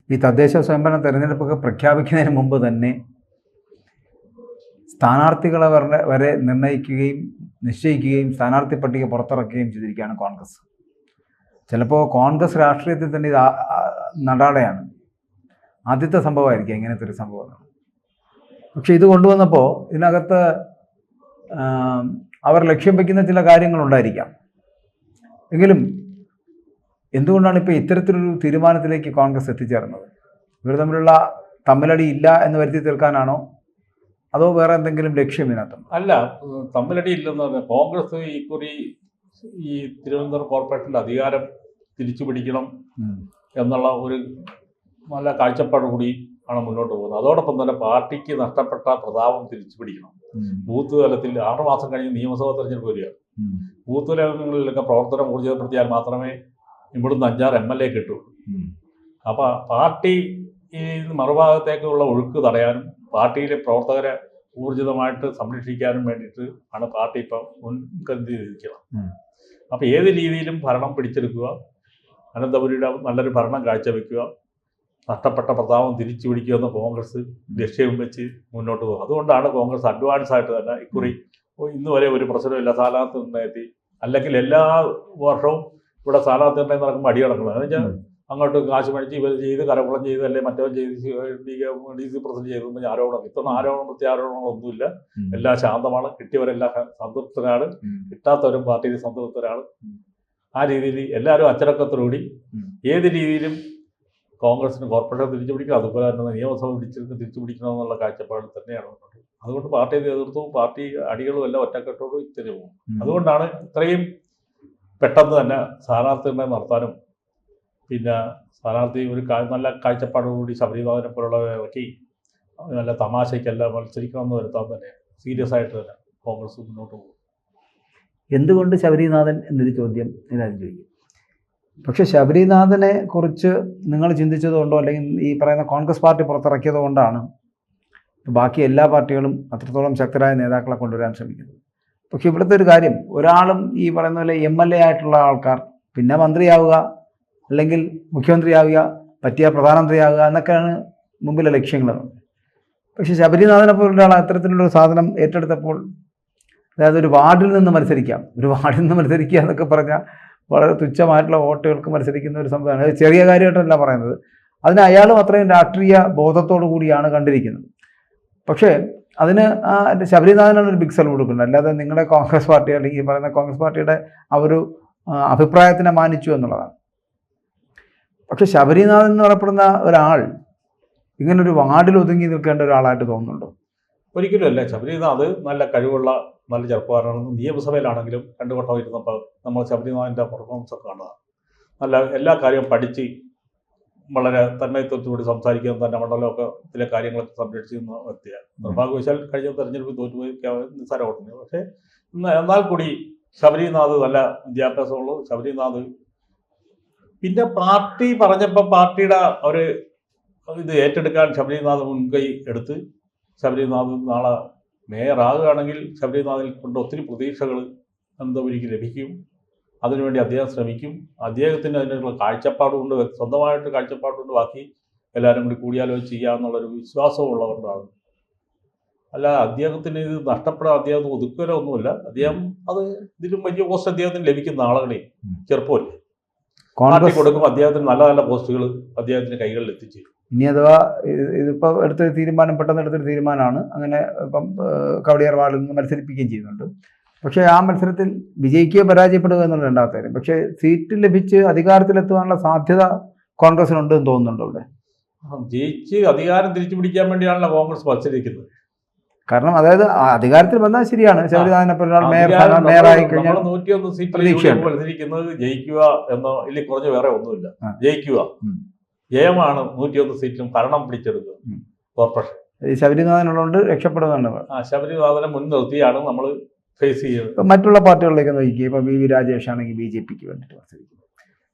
ഈ തദ്ദേശ സ്വയംഭരണ തെരഞ്ഞെടുപ്പൊക്കെ പ്രഖ്യാപിക്കുന്നതിന് മുമ്പ് തന്നെ സ്ഥാനാർത്ഥികളെ വരെ നിർണ്ണയിക്കുകയും നിശ്ചയിക്കുകയും സ്ഥാനാർത്ഥി പട്ടിക പുറത്തിറക്കുകയും ചെയ്തിരിക്കുകയാണ് കോൺഗ്രസ്. ചിലപ്പോൾ കോൺഗ്രസ് രാഷ്ട്രീയത്തിൽ തന്നെ ഇത് നടാടെയാണ്, ആദ്യത്തെ സംഭവമായിരിക്കും ഇങ്ങനത്തെ ഒരു സംഭവം. പക്ഷെ ഇത് കൊണ്ടുവന്നപ്പോൾ ഇതിനകത്ത് അവർ ലക്ഷ്യം വയ്ക്കുന്ന ചില കാര്യങ്ങളുണ്ടായിരിക്കാം. എങ്കിലും എന്തുകൊണ്ടാണ് ഇപ്പോൾ ഇത്തരത്തിലൊരു തീരുമാനത്തിലേക്ക് കോൺഗ്രസ് എത്തിച്ചേർന്നത്? ഇവർ തമ്മിലുള്ള തമ്മിലടി ഇല്ല എന്ന് വരുത്തി തീർക്കാനാണോ, അതോ വേറെ എന്തെങ്കിലും ലക്ഷ്യം ഇതിനകത്തും? അല്ല, തമ്മിലടി ഇല്ലെന്ന് പറഞ്ഞാൽ കോൺഗ്രസ് ഇക്കുറി ഈ തിരുവനന്തപുരം കോർപ്പറേഷൻ്റെ അധികാരം തിരിച്ചു പിടിക്കണം എന്നുള്ള ഒരു നല്ല കാഴ്ചപ്പാടുകൂടി ആണ് മുന്നോട്ട് പോകുന്നത്. അതോടൊപ്പം തന്നെ പാർട്ടിക്ക് നഷ്ടപ്പെട്ട പ്രതാപം തിരിച്ചു പിടിക്കണം. ബൂത്ത് തലത്തിൽ 6 മാസം കഴിഞ്ഞ് നിയമസഭാ തെരഞ്ഞെടുപ്പ് വരികയാണ്. ബൂത്ത് തലങ്ങളിലൊക്കെ പ്രവർത്തനം ഊർജിതപ്പെടുത്തിയാൽ മാത്രമേ ഇവിടുന്ന് 5-6 MLA കിട്ടുള്ളൂ. അപ്പം പാർട്ടി ഈ മറുഭാഗത്തേക്കുള്ള ഒഴുക്ക് തടയാനും പാർട്ടിയിലെ പ്രവർത്തകരെ ഊർജിതമായിട്ട് സംരക്ഷിക്കാനും വേണ്ടിയിട്ട് ആണ് പാർട്ടി ഇപ്പം മുൻകരുതി ഇരിക്കണം. അപ്പം ഏത് രീതിയിലും ഭരണം പിടിച്ചെടുക്കുക, അനന്തപുരിയുടെ നല്ലൊരു ഭരണം കാഴ്ചവെക്കുക, നഷ്ടപ്പെട്ട പ്രതാപം തിരിച്ചു പിടിക്കുക എന്ന കോൺഗ്രസ് ലക്ഷ്യം വെച്ച് മുന്നോട്ട് പോകും. അതുകൊണ്ടാണ് കോൺഗ്രസ് അഡ്വാൻസ് ആയിട്ട് തന്നെ ഇക്കുറി ഇന്ന് വരെ ഒരു പ്രശ്നമില്ല സ്ഥാനാർത്ഥി നിർണ്ണയത്തിൽ. അല്ലെങ്കിൽ എല്ലാ വർഷവും ഇവിടെ സ്ഥാനാർത്ഥി നിർണ്ണയം നടക്കുമ്പോൾ അടി നടക്കുന്നത്. എന്ന് വെച്ചാൽ അങ്ങോട്ട് കാശ് മേടിച്ച് ഇവർ ചെയ്ത് കരകുളം ചെയ്ത് അല്ലെങ്കിൽ മറ്റവൻ ചെയ്ത് DC പ്രസിഡന്റ് ചെയ്തെന്ന് ആരോപണം. ഇത്തവണ ആരോപണം പ്രത്യാരോപണങ്ങളൊന്നുമില്ല. എല്ലാം ശാന്തമാണ്. കിട്ടിയവരെല്ലാം സംതൃപ്തരാണ്, കിട്ടാത്തവരും പാർട്ടിയിൽ സംതൃപ്തരാണ്. ആ രീതിയിൽ എല്ലാവരും അച്ചടക്കത്തോടുകൂടി ഏത് രീതിയിലും കോൺഗ്രസിന് കോർപ്പറേഷൻ തിരിച്ചു പിടിക്കണം, അതുപോലെ തന്നെ നിയമസഭ തിരിച്ചു പിടിക്കണം എന്നുള്ള കാഴ്ചപ്പാടിൽ തന്നെയാണ്. അതുകൊണ്ട് പാർട്ടി നേതൃത്വവും പാർട്ടി അടികളും എല്ലാം ഒറ്റക്കെട്ടോടും ഇത്തിരി പോകും. അതുകൊണ്ടാണ് ഇത്രയും പെട്ടെന്ന് തന്നെ സ്ഥാനാർത്ഥി നടത്താനും പിന്നെ സ്ഥാനാർത്ഥി ഒരു നല്ല കാഴ്ചപ്പാടോടുകൂടി ശബരിനാഥനെ പോലുള്ള ഇറക്കി നല്ല തമാശയ്ക്കെല്ലാം മത്സരിക്കണമെന്ന് വരുത്താൻ തന്നെ സീരിയസ് ആയിട്ട് തന്നെ കോൺഗ്രസ് മുന്നോട്ട് പോകും. എന്തുകൊണ്ട് ശബരിനാഥൻ എന്നൊരു ചോദ്യം ഇതാരും ചോദിക്കും. പക്ഷെ ശബരിനാഥനെ കുറിച്ച് നിങ്ങൾ ചിന്തിച്ചതുകൊണ്ടോ അല്ലെങ്കിൽ ഈ പറയുന്ന കോൺഗ്രസ് പാർട്ടി പുറത്തിറക്കിയത് കൊണ്ടാണ് ബാക്കി എല്ലാ പാർട്ടികളും അത്രത്തോളം ശക്തരായ നേതാക്കളെ കൊണ്ടുവരാൻ ശ്രമിക്കുന്നത്. പക്ഷെ ഇവിടുത്തെ ഒരു കാര്യം, ഒരാളും ഈ പറയുന്ന പോലെ MLA ആയിട്ടുള്ള ആൾക്കാർ പിന്നെ മന്ത്രിയാവുക അല്ലെങ്കിൽ മുഖ്യമന്ത്രിയാവുക, പറ്റിയ പ്രധാനമന്ത്രിയാവുക എന്നൊക്കെയാണ് മുമ്പിലെ ലക്ഷ്യങ്ങൾ. പക്ഷെ ശബരിനാഥനെ പോലുള്ള ആൾ അത്തരത്തിലുള്ളൊരു സാധനം ഏറ്റെടുത്തപ്പോൾ, അതായത് ഒരു വാർഡിൽ നിന്ന് മത്സരിക്കാം, ഒരു വാർഡിൽ നിന്ന് മത്സരിക്കുക എന്നൊക്കെ പറഞ്ഞാൽ വളരെ തുച്ഛമായിട്ടുള്ള വോട്ടുകൾക്ക് മത്സരിക്കുന്ന ഒരു സംഭവമാണ്. അത് ചെറിയ കാര്യമായിട്ടല്ല പറയുന്നത്. അതിന് അയാളും അത്രയും രാഷ്ട്രീയ ബോധത്തോടു കൂടിയാണ് കണ്ടിരിക്കുന്നത്. പക്ഷേ അതിന് ശബരിനാഥനാണ് ഒരു ബിഗ് സല്യൂട്ട് കൊടുക്കുന്നത്. അല്ലാതെ നിങ്ങളുടെ കോൺഗ്രസ് പാർട്ടി അല്ലെങ്കിൽ പറയുന്ന കോൺഗ്രസ് പാർട്ടിയുടെ ആ ഒരു അഭിപ്രായത്തിനെ മാനിച്ചു എന്നുള്ളതാണ്. പക്ഷെ ശബരിനാഥൻ എന്ന് പറയപ്പെടുന്ന ഒരാൾ ഇങ്ങനൊരു വാർഡിൽ ഒതുങ്ങി നിൽക്കേണ്ട ഒരാളായിട്ട് തോന്നുന്നുണ്ടോ? ഒരിക്കലും അല്ല. ശബരിനാഥ് നല്ല കഴിവുള്ള നല്ല ചെറുപ്പക്കാരാണ്. നിയമസഭയിലാണെങ്കിലും 2 വട്ടം ഇരുന്നപ്പോൾ നമ്മൾ ശബരിനാഥിൻ്റെ പെർഫോമൻസ് ഒക്കെ കാണുക. നല്ല എല്ലാ കാര്യവും പഠിച്ച് വളരെ തന്മയത്വത്തോടുകൂടി സംസാരിക്കുന്ന തന്നെ മണ്ഡലമൊക്കെ ചില കാര്യങ്ങളൊക്കെ സംരക്ഷിക്കുന്ന വ്യക്തിയാണ്. നിർഭാഗ്യവശാൽ കഴിഞ്ഞ തെരഞ്ഞെടുപ്പിൽ തോറ്റുപോയി നിസ്സാര വോട്ടിന്. പക്ഷേ എന്നാൽ കൂടി ശബരിനാഥ് നല്ല വിദ്യാഭ്യാസമുള്ളൂ. ശബരിനാഥ് പിന്നെ പാർട്ടി പറഞ്ഞപ്പോൾ പാർട്ടിയുടെ ഒരു ഇത് ഏറ്റെടുക്കാൻ ശബരിനാഥ് മുൻകൈ എടുത്ത് ശബരിനാഥ് നാളെ മേയറാകുകയാണെങ്കിൽ ശബരിനാഥിൽ കൊണ്ട് ഒത്തിരി പ്രതീക്ഷകൾ അനന്തപുരിക്ക് ലഭിക്കും. അതിനുവേണ്ടി അദ്ദേഹം ശ്രമിക്കും. അദ്ദേഹത്തിന് അതിനുള്ള കാഴ്ചപ്പാടുകൊണ്ട്, സ്വന്തമായിട്ട് കാഴ്ചപ്പാടുകൊണ്ട് ബാക്കി എല്ലാവരും കൂടി കൂടിയാലോചിച്ച് ചെയ്യാമെന്നുള്ളൊരു വിശ്വാസവും ഉള്ളതുകൊണ്ടാണ്. അല്ല, അദ്ദേഹത്തിന് ഇത് നഷ്ടപ്പെടാൻ അദ്ദേഹം ഒതുക്കലോ ഒന്നുമില്ല. അദ്ദേഹം അത് ഇതിലും വലിയ പോസ്റ്റ് അദ്ദേഹത്തിന് ലഭിക്കുന്ന ആളുകളെ ചെറുപ്പമല്ലേ പാർട്ടി കൊടുക്കും. അദ്ദേഹത്തിന് നല്ല നല്ല പോസ്റ്റുകൾ അദ്ദേഹത്തിന് കൈകളിൽ എത്തിച്ചേരും. ഇനി അഥവാ ഇതിപ്പോൾ എടുത്തൊരു തീരുമാനം, പെട്ടെന്ന് എടുത്തൊരു തീരുമാനമാണ്. അങ്ങനെ ഇപ്പം കവടിയാർ വാർഡിൽ നിന്ന് മത്സരിപ്പിക്കുകയും ചെയ്യുന്നുണ്ട്. പക്ഷേ ആ മത്സരത്തിൽ വിജയിക്കുകയോ പരാജയപ്പെടുക എന്നുള്ള രണ്ടാമത്തെ കാര്യം. പക്ഷേ സീറ്റ് ലഭിച്ച് അധികാരത്തിലെത്തുവാനുള്ള സാധ്യത കോൺഗ്രസിനുണ്ട് എന്ന് തോന്നുന്നുണ്ടോ? ഇവിടെ ജയിച്ച് അധികാരം തിരിച്ചു പിടിക്കാൻ വേണ്ടിയാണല്ലോ കോൺഗ്രസ് മത്സരിക്കുന്നത്. കാരണം അതായത് അധികാരത്തിൽ വന്നാൽ ശരിയാണ്, ശബരിനാഥനെ പോലെ മേയറായി കഴിഞ്ഞാൽ 101 സീറ്റിൽ മത്സരിക്കുന്നത് ജയിക്കുക എന്നോ ഇല്ല, കുറഞ്ഞ് വേറെ ഒന്നുമില്ല. ജയിക്കുക, ജയമാണ് 101 സീറ്റിലും ഭരണം പിടിച്ചെടുക്കുക കോർപ്പറേഷൻ. ശബരിനാഥനുള്ളതുകൊണ്ട് രക്ഷപ്പെടുന്നുണ്ട്. ശബരിനാഥനെ മുൻനിർത്തിയാണ് നമ്മൾ ഫേസ് ചെയ്യുന്നത്. മറ്റുള്ള പാർട്ടികളിലേക്ക് നോക്കിക്കുക. ഇപ്പം VV രാജേഷ് ആണെങ്കിൽ BJPക്ക് വേണ്ടിയിട്ട് മത്സരിക്കും.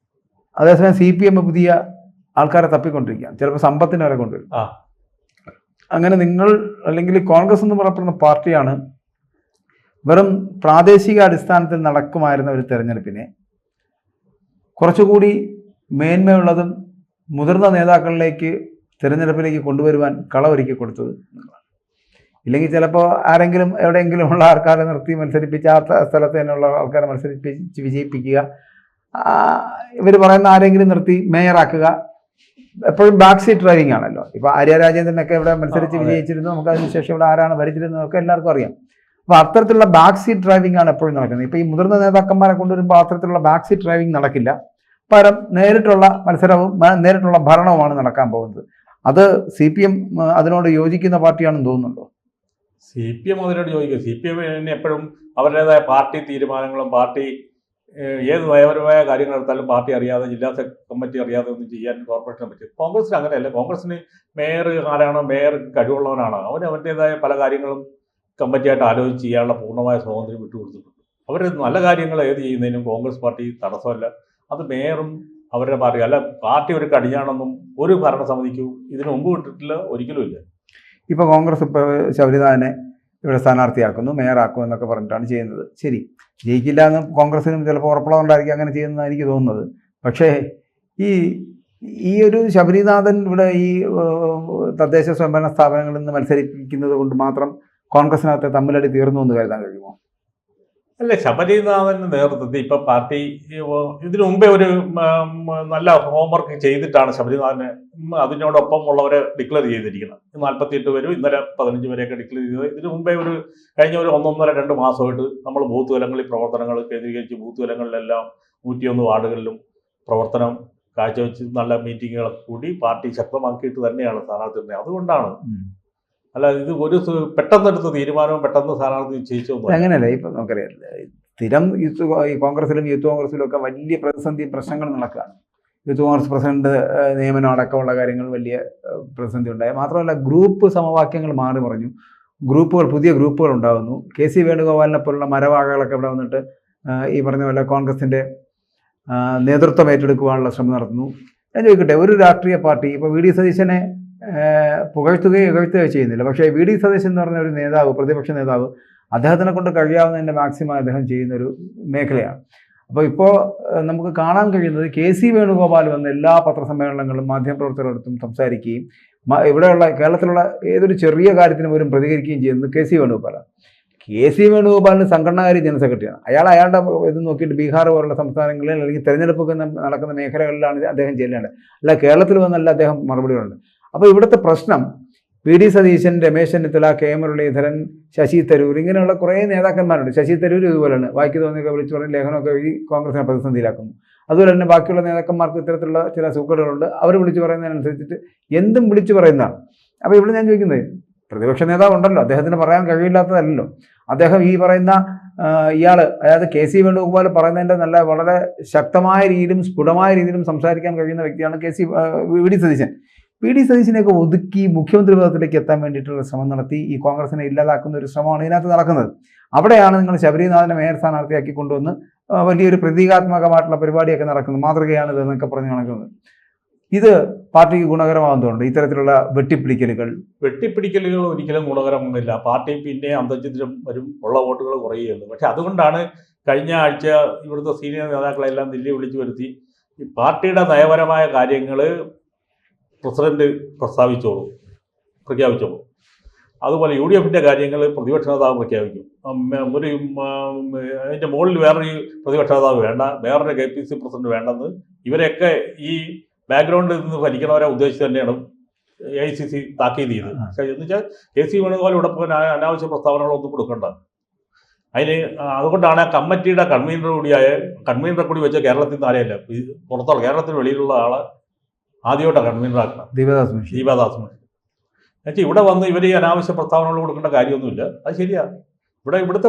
അതേസമയം CPM പുതിയ ആൾക്കാരെ തപ്പിക്കൊണ്ടിരിക്കുകയാണ്. ചിലപ്പോൾ സമ്പത്തിനെ വരെ കൊണ്ടുവരും. അങ്ങനെ നിങ്ങൾ അല്ലെങ്കിൽ കോൺഗ്രസ് എന്ന് പറയപ്പെടുന്ന പാർട്ടിയാണ് വെറും പ്രാദേശിക അടിസ്ഥാനത്തിൽ നടക്കുമായിരുന്ന ഒരു തെരഞ്ഞെടുപ്പിനെ കുറച്ചുകൂടി മേന്മയുള്ളതും മുതിർന്ന നേതാക്കളിലേക്ക് തിരഞ്ഞെടുപ്പിലേക്ക് കൊണ്ടുവരുവാൻ കളമൊരുക്കി കൊടുത്തത് നിങ്ങളാണ്. ഇല്ലെങ്കിൽ ചിലപ്പോൾ ആരെങ്കിലും എവിടെയെങ്കിലും ഉള്ള ആൾക്കാരെ നിർത്തി മത്സരിപ്പിച്ച് ആ സ്ഥലത്ത് തന്നെയുള്ള ആൾക്കാരെ മത്സരിപ്പിച്ച് വിജയിപ്പിക്കുക, ഇവർ പറയുന്ന ആരെങ്കിലും നിർത്തി മേയറാക്കുക. എപ്പോഴും ബാക്ക് സീറ്റ് ഡ്രൈവിംഗ് ആണല്ലോ. ഇപ്പോൾ ആര്യ രാജേന്ദ്രനൊക്കെ ഇവിടെ മത്സരിച്ച് വിജയിച്ചിരുന്നു, നമുക്ക് അതിനുശേഷം ഇവിടെ ആരാണ് ഭരിച്ചിരുന്നതൊക്കെ എല്ലാവർക്കും അറിയാം. അപ്പോൾ അത്തരത്തിലുള്ള ബാക്ക് സീറ്റ് ഡ്രൈവിംഗ് ആണ് എപ്പോഴും നടക്കുന്നത്. ഇപ്പോൾ ഈ മുതിർന്ന നേതാക്കന്മാരെ കൊണ്ടുവരുമ്പോൾ അത്തരത്തിലുള്ള ബാക്ക് സീറ്റ് ഡ്രൈവിംഗ് നടക്കില്ല. പകരം നേരിട്ടുള്ള മത്സരവും നേരിട്ടുള്ള ഭരണവുമാണ് നടക്കാൻ പോകുന്നത്. അത് CPM അതിനോട് യോജിക്കുന്ന പാർട്ടിയാണെന്ന് തോന്നുന്നുണ്ടോ? CPM അതിനോട് യോജിക്കും. CPM എപ്പോഴും അവരുടേതായ പാർട്ടി തീരുമാനങ്ങളും പാർട്ടി ഏത് നയപരമായ കാര്യങ്ങൾ എടുത്താലും പാർട്ടി അറിയാതെ, ജില്ലാ കമ്മിറ്റി അറിയാതെ ഒന്നും ചെയ്യാൻ കോർപ്പറേഷനെ പറ്റും. കോൺഗ്രസിന് അങ്ങനെയല്ല. കോൺഗ്രസിന് മേയർ ആരാണോ, മേയർ കഴിവുള്ളവനാണ്, അവൻ്റേതായ പല കാര്യങ്ങളും കമ്മിറ്റിയായിട്ട് ആലോചിച്ച് ചെയ്യാനുള്ള പൂർണ്ണമായ സ്വാതന്ത്ര്യം വിട്ടുകൊടുത്തിട്ടുണ്ട്. അവർ നല്ല കാര്യങ്ങൾ ഏത് ചെയ്യുന്നതിനും കോൺഗ്രസ് പാർട്ടി തടസ്സമല്ല. അത് മേയറും അവരുടെ പാർട്ടി അല്ല. പാർട്ടി ഒരു കടിഞ്ഞാണെന്നും ഒരു ഭരണസമിതിക്കും ഇതിനു മുമ്പ് വിട്ടിട്ടില്ല, ഒരിക്കലും ഇല്ല. ഇപ്പോൾ കോൺഗ്രസ് ഇപ്പോൾ ശബരിനാഥനെ ഇവിടെ സ്ഥാനാർത്ഥിയാക്കുന്നു, മേയറാക്കും എന്നൊക്കെ പറഞ്ഞിട്ടാണ് ചെയ്യുന്നത്. ശരി, ജയിക്കില്ല എന്ന് കോൺഗ്രസിനും ചിലപ്പോൾ ഉറപ്പുള്ളതുകൊണ്ടായിരിക്കും അങ്ങനെ ചെയ്യുന്നതാണ് എനിക്ക് തോന്നുന്നത്. പക്ഷേ ഈ ഒരു ശബരിനാഥൻ ഇവിടെ ഈ തദ്ദേശ സ്വയംഭരണ സ്ഥാപനങ്ങളിൽ നിന്ന് മത്സരിപ്പിക്കുന്നത് കൊണ്ട് മാത്രം കോൺഗ്രസിനകത്തെ തമ്മിലടി തീർന്നു എന്ന് കരുതാൻ കഴിയുമോ? അല്ല, ശബരിനാഥന്റെ നേതൃത്വത്തിൽ ഇപ്പൊ പാർട്ടി ഇതിനു മുമ്പേ ഒരു നല്ല ഹോംവർക്ക് ചെയ്തിട്ടാണ് ശബരിനാഥന് അതിനോടൊപ്പം ഉള്ളവരെ ഡിക്ലെയർ ചെയ്തിരിക്കുന്നത്. 48 പേരും ഇന്നലെ 15 പേരെയൊക്കെ ഡിക്ലെയർ ചെയ്തത്. ഇതിനു മുമ്പേ കഴിഞ്ഞ 1.5-2 മാസമായിട്ട് നമ്മൾ ബൂത്ത് തലങ്ങളിൽ പ്രവർത്തനങ്ങൾ കേന്ദ്രീകരിച്ച് ബൂത്ത് തലങ്ങളിലെല്ലാം 101 വാർഡുകളിലും പ്രവർത്തനം കാഴ്ചവെച്ച് നല്ല മീറ്റിങ്ങുകളൊക്കെ കൂടി പാർട്ടി ശക്തമാക്കിയിട്ട് തന്നെയാണ് സ്ഥാനാർത്ഥി നിർണ്ണയം. അതുകൊണ്ടാണ്, അല്ല ഇത് ഒരു പെട്ടെന്നെടുത്ത തീരുമാനവും പെട്ടെന്ന് സ്ഥാനാർത്ഥി നിശ്ചയിച്ചൊന്നും അങ്ങനെയല്ല. ഇപ്പം നമുക്കറിയാം, സ്ഥിരം ഈ കോൺഗ്രസിലും യൂത്ത് കോൺഗ്രസിലും ഒക്കെ വലിയ പ്രശ്നങ്ങൾ നടക്കുകയാണ്. യൂത്ത് കോൺഗ്രസ് പ്രസിഡന്റ് നിയമനം അടക്കമുള്ള കാര്യങ്ങൾ വലിയ പ്രതിസന്ധി ഉണ്ടായി. മാത്രമല്ല, ഗ്രൂപ്പ് സമവാക്യങ്ങൾ മാറി മറിഞ്ഞു. പുതിയ ഗ്രൂപ്പുകൾ ഉണ്ടാകുന്നു. KC വേണുഗോപാലിനെ പോലുള്ള മരവാഴകളൊക്കെ ഇവിടെ വന്നിട്ട് ഈ പറഞ്ഞ പോലെ കോൺഗ്രസിൻ്റെ നേതൃത്വം ഏറ്റെടുക്കുവാനുള്ള ശ്രമം നടത്തുന്നു. ഞാൻ ചോദിക്കട്ടെ, ഒരു രാഷ്ട്രീയ പാർട്ടി ഇപ്പോൾ VD സതീശനെ പുകഴ്ത്തുകയോ ചെയ്യുന്നില്ല. പക്ഷേ VD സതീശൻ എന്ന് പറഞ്ഞ ഒരു നേതാവ്, പ്രതിപക്ഷ നേതാവ്, അദ്ദേഹത്തിനെ കൊണ്ട് കഴിയാവുന്നതിൻ്റെ മാക്സിമം അദ്ദേഹം ചെയ്യുന്നൊരു മേഖലയാണ്. അപ്പോൾ ഇപ്പോൾ നമുക്ക് കാണാൻ കഴിയുന്നത് KC വേണുഗോപാൽ വന്ന എല്ലാ പത്രസമ്മേളനങ്ങളും മാധ്യമപ്രവർത്തകരോടൊപ്പം സംസാരിക്കുകയും ഇവിടെയുള്ള കേരളത്തിലുള്ള ഏതൊരു ചെറിയ കാര്യത്തിന് പോലും പ്രതികരിക്കുകയും ചെയ്യുന്നത് KC വേണുഗോപാലാണ്. KC വേണുഗോപാലിന് സംഘടനാകാര്യ ജനറൽ സെക്രട്ടറിയാണ്. അയാളുടെ ഇത് നോക്കിയിട്ട് ബീഹാർ പോലുള്ള സംസ്ഥാനങ്ങളിൽ അല്ലെങ്കിൽ തെരഞ്ഞെടുപ്പൊക്കെ നടക്കുന്ന മേഖലകളിലാണ് അദ്ദേഹം ചെല്ലേണ്ടത്. അല്ല, കേരളത്തിൽ വന്നല്ല അദ്ദേഹം മറുപടികളുണ്ട്. അപ്പോൾ ഇവിടുത്തെ പ്രശ്നം VD സതീശൻ, രമേശ് ചെന്നിത്തല, K മുരളീധരൻ, ശശി തരൂർ, ഇങ്ങനെയുള്ള കുറേ നേതാക്കന്മാരുണ്ട്. ശശി തരൂർ ഇതുപോലെയാണ്, വായിക്ക് തോന്നിയൊക്കെ വിളിച്ചു പറഞ്ഞ് ലേഖനമൊക്കെ എഴുതി കോൺഗ്രസിനെ പ്രതിസന്ധിയിലാക്കുന്നു. അതുപോലെ തന്നെ ബാക്കിയുള്ള നേതാക്കന്മാർക്ക് ഇത്തരത്തിലുള്ള ചില സൂക്കേടുകളുണ്ട്. അവർ വിളിച്ചു പറയുന്നതിനനുസരിച്ചിട്ട് എന്തും വിളിച്ചു പറയുന്നതാണ്. അപ്പോൾ ഇവിടെ ഞാൻ ചോദിക്കുന്നത്, പ്രതിപക്ഷ നേതാവ് ഉണ്ടല്ലോ, അദ്ദേഹത്തിന് പറയാൻ കഴിയില്ലാത്തതല്ലല്ലോ. അദ്ദേഹം ഈ പറയുന്ന ഇയാൾ, അതായത് KC വേണുഗോപാൽ പറയുന്നതിൻ്റെ വളരെ ശക്തമായ രീതിയിലും സ്ഫുടമായ രീതിയിലും സംസാരിക്കാൻ കഴിയുന്ന വ്യക്തിയാണ് VD സതീശൻ. VD സതീശനെയൊക്കെ ഒതുക്കി മുഖ്യമന്ത്രി പദത്തിലേക്ക് എത്താൻ വേണ്ടിയിട്ടുള്ള ശ്രമം നടത്തി ഈ കോൺഗ്രസിനെ ഇല്ലാതാക്കുന്ന ഒരു ശ്രമമാണ് ഇതിനകത്ത് നടക്കുന്നത്. അവിടെയാണ് നിങ്ങൾ ശബരിനാഥനെ മേയർ സ്ഥാനാർത്ഥിയാക്കി കൊണ്ടുവന്ന് വലിയൊരു പ്രതീകാത്മകമായിട്ടുള്ള പരിപാടിയൊക്കെ നടക്കുന്നത്. മാതൃകയാണ് ഇതെന്നൊക്കെ പറഞ്ഞ് നടക്കുന്നത്. ഇത് പാർട്ടിക്ക് ഗുണകരമാകുന്നുണ്ട്. ഇത്തരത്തിലുള്ള വെട്ടിപ്പിടിക്കലുകൾ ഒരിക്കലും ഗുണകരമൊന്നുമില്ല. പാർട്ടി പിന്നെ അന്തർജിത്തിലും വരും, ഉള്ള വോട്ടുകൾ കുറയുകയുള്ളൂ. പക്ഷെ അതുകൊണ്ടാണ് കഴിഞ്ഞ ആഴ്ച ഇവിടുത്തെ സീനിയർ നേതാക്കളെല്ലാം ദില്ലി വിളിച്ചു വരുത്തി ഈ പാർട്ടിയുടെ നയപരമായ കാര്യങ്ങൾ പ്രസിഡന്റ് പ്രഖ്യാപിച്ചോളൂ. അതുപോലെ UDFന്റെ കാര്യങ്ങൾ പ്രതിപക്ഷ നേതാവ് പ്രഖ്യാപിക്കും. അതിൻ്റെ മുകളിൽ വേറൊരു പ്രതിപക്ഷ നേതാവ് വേണ്ട, വേറൊരു KPC പ്രസിഡന്റ് വേണ്ടെന്ന് ഇവരെയൊക്കെ ഈ ബാക്ക്ഗ്രൗണ്ടിൽ നിന്ന് ഭരിക്കുന്നവരെ ഉദ്ദേശിച്ച് തന്നെയാണ് AICC താക്കീത് ചെയ്തത്. എന്ന് വെച്ചാൽ KC വേണുഗോപാൽ ഇവിടെ അനാവശ്യ പ്രസ്താവനകളൊന്നും കൊടുക്കണ്ട. അതുകൊണ്ടാണ് ആ കമ്മിറ്റിയുടെ കൺവീനറെ കൂടി വെച്ച കേരളത്തിൽ നിന്ന് ആരെയല്ല, പുറത്തുള്ള കേരളത്തിന് വെളിയിലുള്ള ആളെ ആദ്യമായിട്ടാണ് കൺവീനറാക്കണം, ദീപദാസ് മുൻഷി. എന്നുവെച്ചാൽ ഇവിടെ വന്ന് ഇവർ ഈ അനാവശ്യ പ്രസ്താവനകൾ കൊടുക്കേണ്ട കാര്യമൊന്നുമില്ല. അത് ശരിയാണ്. ഇവിടുത്തെ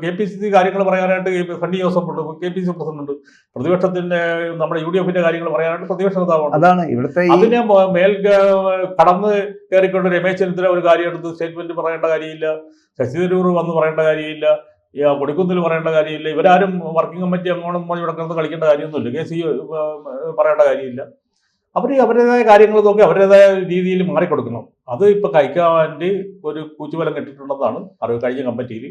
KPCC കാര്യങ്ങൾ പറയാനായിട്ട് സണ്ണി ജോസഫ് ഉണ്ട്, KPCC പ്രസിഡന്റ് ഉണ്ട്. പ്രതിപക്ഷത്തിന്റെ നമ്മുടെ UDFന്റെ കാര്യങ്ങൾ പറയാനായിട്ട് പ്രതിപക്ഷ നേതാവുണ്ട്. അതാണ് ഇവിടുത്തെ അതിനെ കടന്ന് കയറിക്കൊണ്ട് രമേശ് ചെന്നിത്തല ഒരു കാര്യം എടുത്ത് സ്റ്റേറ്റ്മെന്റ് പറയേണ്ട കാര്യമില്ല, ശശി തരൂർ വന്ന് പറയേണ്ട കാര്യമില്ല, കൊടിക്കുന്നിൽ പറയേണ്ട കാര്യമില്ല. ഇവരാരും വർക്കിംഗ് കമ്മിറ്റി അങ്ങോട്ടും ഇവിടെ കിടന്ന് കളിക്കേണ്ട കാര്യമൊന്നുമില്ല. KC പറയേണ്ട കാര്യമില്ല. അവരുടേതായ കാര്യങ്ങൾ നോക്കി അവരുടേതായ രീതിയിൽ മാറിക്കൊടുക്കണം. അത് ഇപ്പോൾ കഴിക്കാൻ വേണ്ടി ഒരു കൂച്ചുബലം കെട്ടിട്ടുണ്ടെന്നാണ് അറിവ്. കഴിഞ്ഞ കമ്മിറ്റിയിൽ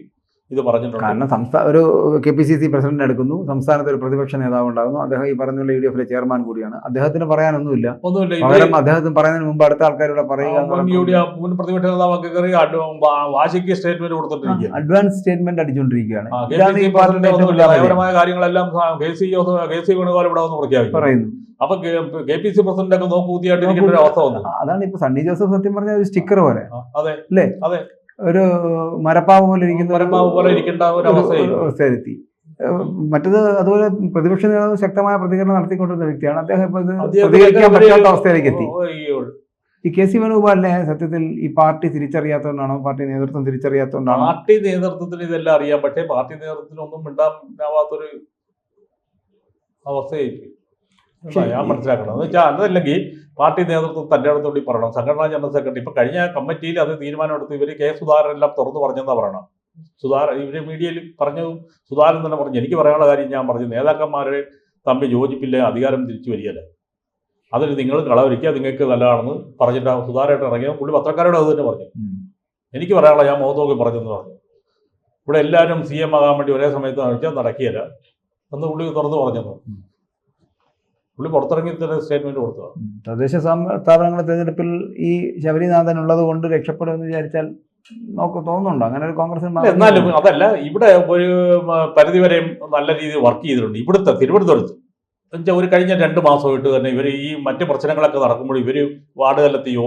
ഇത് പറഞ്ഞിട്ടുണ്ട്. കാരണം ഒരു KPCC പ്രസിഡന്റ് എടുക്കുന്നു, സംസ്ഥാനത്ത് ഒരു പ്രതിപക്ഷ നേതാവ് ഉണ്ടാകുന്നു, അദ്ദേഹം ഈ പറഞ്ഞുള്ള UDF ചെയർമാൻ കൂടിയാണ്, അദ്ദേഹത്തിന് പറയാനൊന്നുമില്ല. പകരം അദ്ദേഹത്തിന് പറയുന്നതിന് മുമ്പ് അടുത്ത ആൾക്കാരുടെ പറയുക മുൻ പ്രതിപക്ഷ നേതാവൊക്കെ കയറി വാശിക്ക് സ്റ്റേറ്റ്മെന്റ് കൊടുത്തിട്ടിരിക്കുക, അഡ്വാൻസ് സ്റ്റേറ്റ്മെന്റ് അടിച്ചുകൊണ്ടിരിക്കുകയാണ്. നയപരമായ കാര്യങ്ങളെല്ലാം KC വേണുഗോപാൽ ഇവിടെ വന്ന് പ്രഖ്യാപിക്കും പറയുന്നു. അപ്പൊ KPC പ്രസിഡന്റ് ഒക്കെ നോക്കുകൂത്തിയായിട്ടിരിക്കുന്ന ഒരു അവസ്ഥ വന്നു. അതാണ് ഇപ്പൊ സണ്ണി ജോസഫ് സത്യം പറഞ്ഞ ഒരു സ്റ്റിക്കർ പോലെ, അതെ അല്ലേ, അതെ, ഒരു മരപ്പാവ് പോലെ ഇരിക്കേണ്ട ഒരു അവസ്ഥയെത്തി. മറ്റത് അതുപോലെ പ്രതിപക്ഷ നേതാവ് ശക്തമായ പ്രതികരണം നടത്തിക്കൊണ്ടിരുന്ന വ്യക്തിയാണ്. അദ്ദേഹം ഇപ്പൊ പ്രതികരിക്കാൻ പറ്റാത്ത അവസ്ഥയിലേക്ക് എത്തി. ഈ KC വേണുഗോപാലിനെ സത്യത്തിൽ ഈ പാർട്ടി തിരിച്ചറിയാത്തതുകൊണ്ടാണോ, പാർട്ടി നേതൃത്വം തിരിച്ചറിയാത്തതുകൊണ്ടാണോ? പാർട്ടി നേതൃത്വത്തിന് ഇതെല്ലാം അറിയാം, പക്ഷേ പാർട്ടി നേതൃത്വത്തിന് ഒന്നും മിണ്ടാവാത്തൊരു അവസ്ഥയായിരിക്കും ഞാൻ മനസ്സിലാക്കണം. എന്ന് വെച്ചാൽ അതല്ലെങ്കിൽ പാർട്ടി നേതൃത്വം തൻ്റെ അടുത്തോടി പറയണം. സംഘടനാ ജനറൽ സെക്രട്ടറി ഇപ്പൊ കഴിഞ്ഞ കമ്മിറ്റിയിൽ അത് തീരുമാനമെടുത്ത് ഇവർ സുധാകരൻ എല്ലാം തുറന്നു പറഞ്ഞെന്നാ പറയണം. ഇവര് മീഡിയയിൽ പറഞ്ഞു, സുധാകരൻ തന്നെ പറഞ്ഞു, എനിക്ക് പറയാനുള്ള കാര്യം ഞാൻ പറഞ്ഞു, നേതാക്കന്മാരെ തമ്മിൽ യോജിപ്പില്ല, അധികാരം തിരിച്ചു വരികയല്ല, അതിന് നിങ്ങൾ കളവരിക്കുക, നിങ്ങൾക്ക് നല്ലതാണെന്ന് പറഞ്ഞിട്ട് സുധാകരൻ ഇറങ്ങിയ പുള്ളി പത്രക്കാരോട് അത് തന്നെ പറഞ്ഞു. എനിക്ക് പറയാനുള്ള ഞാൻ മുഖത്തോക്കി പറഞ്ഞെന്ന് പറഞ്ഞു. ഇവിടെ എല്ലാവരും CM ആകാൻ വേണ്ടി ഒരേ സമയത്ത് കാണിച്ചാൽ നടക്കുകയില്ല എന്ന് പുള്ളി തുറന്നു പറഞ്ഞെന്ന്. പുള്ളി പുറത്തിറങ്ങി തന്നെ സ്റ്റേറ്റ്മെന്റ് കൊടുത്തത്. തദ്ദേശ സ്ഥാപനങ്ങളുടെ തെരഞ്ഞെടുപ്പിൽ ഈ ശബരിനാഥൻ ഉള്ളത് കൊണ്ട് രക്ഷപ്പെടുമെന്ന് വിചാരിച്ചാൽ തോന്നുന്നുണ്ടോ അങ്ങനെ ഒരു കോൺഗ്രസ്? എന്നാലും അതല്ല, ഇവിടെ ഒരു പരിധിവരെയും നല്ല രീതിയിൽ വർക്ക് ചെയ്തിട്ടുണ്ട്. ഇവിടുത്തെ തിരുവനന്തപുരത്ത് എന്നുവെച്ചാൽ ഒരു കഴിഞ്ഞ 2 മാസമായിട്ട് തന്നെ ഇവർ ഈ മറ്റ് പ്രശ്നങ്ങളൊക്കെ നടക്കുമ്പോൾ ഇവർ വാർഡ് തലത്തിൽ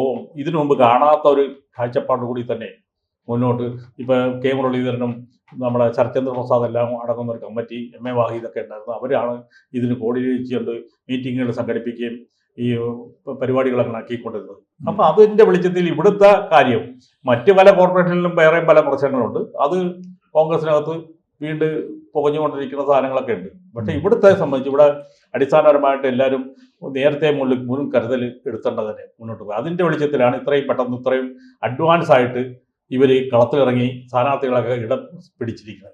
ഇതിനു മുമ്പ് കാണാത്ത ഒരു കാഴ്ചപ്പാട് കൂടി തന്നെ മുന്നോട്ട്. ഇപ്പൊ K മുരളീധരനും നമ്മുടെ ശരത്ചന്ദ്ര പ്രസാദ് എല്ലാം അടങ്ങുന്ന ഒരു കമ്മിറ്റി, MA വാഹിദൊക്കെ ഉണ്ടായിരുന്നു. അവരാണ് ഇതിന് കോർഡിനേറ്റ് ചെയ്തുകൊണ്ട് മീറ്റിങ്ങുകൾ സംഘടിപ്പിക്കുകയും ഈ പരിപാടികളൊക്കെ ആക്കിക്കൊണ്ടിരുന്നത്. അപ്പൊ അതിന്റെ വെളിച്ചത്തിൽ ഇവിടുത്തെ കാര്യം മറ്റ് പല കോർപ്പറേഷനിലും വേറെയും പല പ്രശ്നങ്ങളുണ്ട്. അത് കോൺഗ്രസിനകത്ത് വീണ്ടും പുകഞ്ഞുകൊണ്ടിരിക്കുന്ന സാധനങ്ങളൊക്കെ ഉണ്ട്. പക്ഷെ ഇവിടുത്തെ സംബന്ധിച്ച് ഇവിടെ അടിസ്ഥാനപരമായിട്ട് എല്ലാവരും നേരത്തെ മുൻകരുതൽ എടുത്തേണ്ടതിന് മുന്നോട്ട് പോയി. അതിന്റെ വെളിച്ചത്തിലാണ് ഇത്രയും പെട്ടെന്ന് ഇത്രയും അഡ്വാൻസ് ആയിട്ട് ഇവർ കളത്തിലിറങ്ങി സ്ഥാനാർത്ഥികളൊക്കെ ഇടം പിടിച്ചിരിക്കുന്നത്.